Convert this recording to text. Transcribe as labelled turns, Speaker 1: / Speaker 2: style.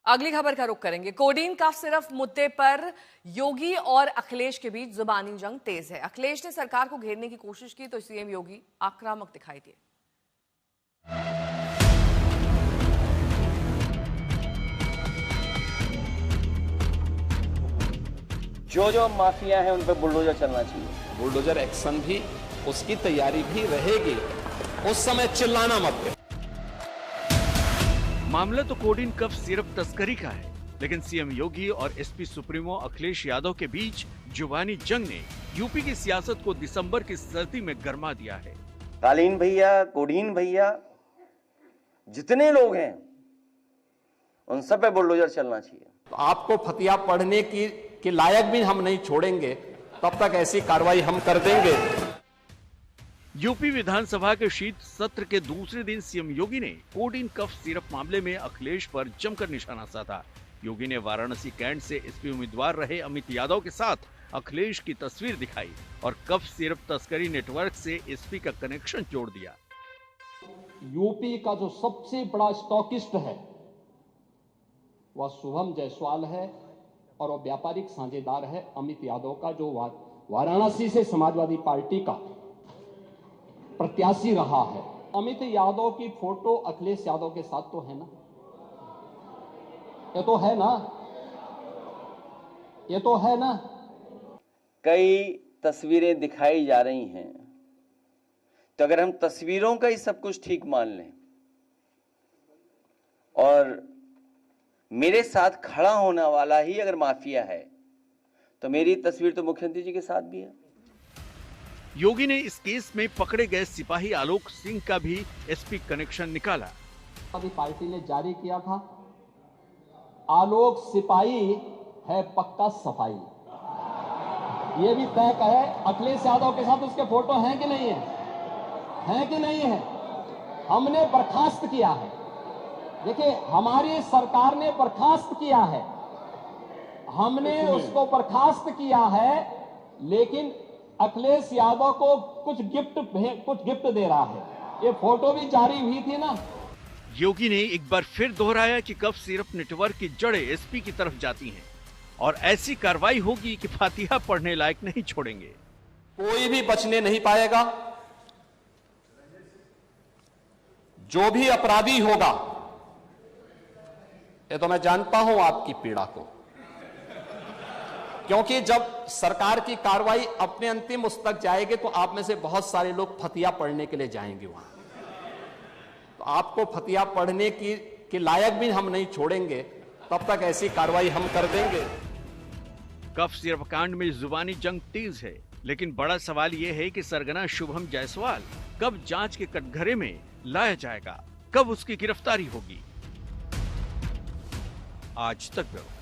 Speaker 1: अगली खबर का रुख करेंगे। कोडीन कफ सिर्फ मुद्दे पर योगी और अखिलेश के बीच जुबानी जंग तेज है। अखिलेश ने सरकार को घेरने की कोशिश की तो सीएम योगी आक्रामक दिखाई दिए।
Speaker 2: जो जो माफिया है उन पर बुलडोजर चलना चाहिए।
Speaker 3: बुलडोजर एक्शन भी उसकी तैयारी भी रहेगी, उस समय चिल्लाना मत।
Speaker 4: मामला तो कोडीन कफ सिर्फ तस्करी का है, लेकिन सीएम योगी और एसपी सुप्रीमो अखिलेश यादव के बीच जुबानी जंग ने यूपी की सियासत को दिसंबर की सर्दी में गरमा दिया है।
Speaker 2: कालीन भैया, कोडीन भैया, जितने लोग हैं उन सब पे बुलडोजर चलना चाहिए।
Speaker 3: तो आपको फतिया पढ़ने के लायक भी हम नहीं छोड़ेंगे, तब तक ऐसी कार्रवाई हम कर देंगे।
Speaker 4: यूपी विधानसभा के शीत सत्र के दूसरे दिन सीएम योगी ने कोडीन कफ सिरप मामले में अखिलेश पर जमकर निशाना साधा। योगी ने वाराणसी कैंट से एसपी उम्मीदवार रहे अमित यादव के साथ अखिलेश की तस्वीर दिखाई और कफ सिरप तस्करी नेटवर्क से एसपी का कनेक्शन जोड़ दिया।
Speaker 3: यूपी का जो सबसे बड़ा स्टॉकिस्ट है वह शुभम जायसवाल है और वह व्यापारिक साझेदार है अमित यादव का, जो वाराणसी से समाजवादी पार्टी का प्रत्याशी रहा है। अमित यादव की फोटो अखिलेश यादव के साथ तो है ना? ये तो है ना? ये तो है ना?
Speaker 2: कई तस्वीरें दिखाई जा रही हैं, तो अगर हम तस्वीरों का ही सब कुछ ठीक मान लें और मेरे साथ खड़ा होने वाला ही अगर माफिया है, तो मेरी तस्वीर तो मुख्यमंत्री जी के साथ भी है।
Speaker 4: योगी ने इस केस में पकड़े गए सिपाही आलोक सिंह का भी एसपी कनेक्शन निकाला।
Speaker 3: अभी पार्टी ने जारी किया था, आलोक सिपाही है पक्का सफाई। ये भी तय है अखिलेश यादव के साथ उसके फोटो हैं कि नहीं है? हैं कि नहीं है? हमने बर्खास्त किया है। देखिए, हमारी सरकार ने बर्खास्त किया है, हमने उसको बर्खास्त किया है, लेकिन अखिलेश यादव को कुछ गिफ्ट दे रहा है। ये फोटो भी जारी हुई थी ना।
Speaker 4: योगी ने एक बार फिर दोहराया कि कफ सिरप नेटवर्क की जड़ें एसपी की तरफ जाती हैं और ऐसी कार्रवाई होगी कि फातिहा पढ़ने लायक नहीं छोड़ेंगे।
Speaker 3: कोई भी बचने नहीं पाएगा। जो भी अपराधी होगा, ये तो मैं जानता हूं आपकी पीड़ा को, क्योंकि जब सरकार की कार्रवाई अपने अंतिम उस तक जाएगी तो आप में से बहुत सारे लोग फतिया पढ़ने के लिए जाएंगे वहां। तो आपको फतिया पढ़ने के लायक भी हम नहीं छोड़ेंगे, तब तक ऐसी कार्रवाई हम कर देंगे।
Speaker 4: कफ सिरप कांड में जुबानी जंग तेज है, लेकिन बड़ा सवाल यह है कि सरगना शुभम जायसवाल कब जांच के कटघरे में लाया जाएगा, कब उसकी गिरफ्तारी होगी। आज तक ब्यूरो।